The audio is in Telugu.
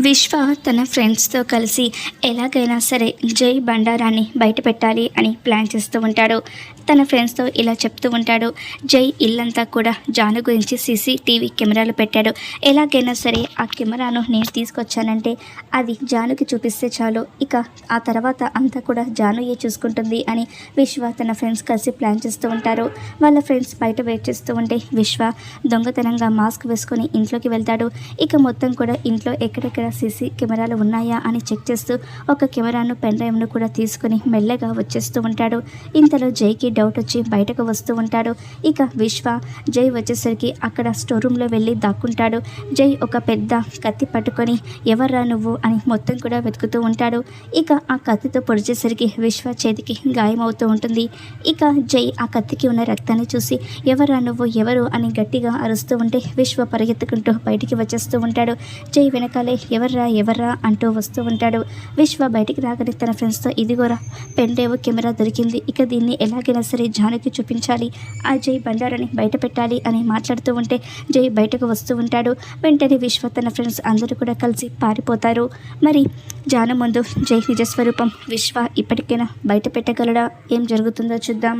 విశ్వ తన ఫ్రెండ్స్తో కలిసి ఎలాగైనా సరే జై బండారాన్ని బయట పెట్టాలి అని ప్లాన్ చేస్తూ ఉంటాడు. తన ఫ్రెండ్స్తో ఇలా చెప్తూ ఉంటాడు. జై ఇల్లంతా కూడా జాను గురించి సీసీటీవీ కెమెరాలు పెట్టాడు. ఎలాగైనా సరే ఆ కెమెరాను నేను తీసుకొచ్చానంటే అది జానుకి చూపిస్తే చాలు, ఇక ఆ తర్వాత అంతా కూడా జానుయే చూసుకుంటుంది అని విశ్వ తన ఫ్రెండ్స్ కలిసి ప్లాన్ చేస్తూ ఉంటారు. వాళ్ళ ఫ్రెండ్స్ బయట వెయిట్ చేస్తూ ఉంటే విశ్వ దొంగతనంగా మాస్క్ వేసుకొని ఇంట్లోకి వెళ్తాడు. ఇక మొత్తం కూడా ఇంట్లో ఎక్కడెక్కడ సీసీ కెమెరాలు ఉన్నాయా అని చెక్ చేస్తూ ఒక కెమెరాను పెన్ డ్రైవ్ను కూడా తీసుకుని మెల్లగా వచ్చేస్తూ ఉంటాడు. ఇంతలో జైకి డౌట్ వచ్చి బయటకు వస్తూ ఉంటాడు. ఇక విశ్వ జై వచ్చేసరికి అక్కడ స్టోర్ రూమ్లో వెళ్ళి దాక్కుంటాడు. జై ఒక పెద్ద కత్తి పట్టుకొని ఎవర్రా నువ్వు అని మొత్తం కూడా వెతుకుతూ ఉంటాడు. ఇక ఆ కత్తితో పొడిచేసరికి విశ్వ చేతికి గాయమవుతూ ఉంటుంది. ఇక జై ఆ కత్తికి ఉన్న రక్తాన్ని చూసి ఎవర్రా నువ్వు ఎవరు అని గట్టిగా అరుస్తూ ఉంటే విశ్వ పరిగెత్తుకుంటూ బయటికి వచ్చేస్తూ ఉంటాడు. జై వెనకాలే ఎవర్రా అంటూ వస్తూ ఉంటాడు. విశ్వ బయటికి రాగానే తన ఫ్రెండ్స్తో ఇదిగోరా పెన్ డ్రైవ్ కెమెరా దొరికింది, ఇక దీన్ని ఎలాగైనా సరే జానుకి చూపించాలి, ఆ జై బండారని బయట పెట్టాలి అని మాట్లాడుతూ ఉంటే జై బయటకు వస్తూ ఉంటాడు. వెంటనే విశ్వ తన ఫ్రెండ్స్ అందరూ కూడా కలిసి పారిపోతారు. మరి జాను ముందు జై నిజస్వరూపం విశ్వ ఇప్పటికైనా బయట పెట్టగలడా? ఏం జరుగుతుందో చూద్దాం.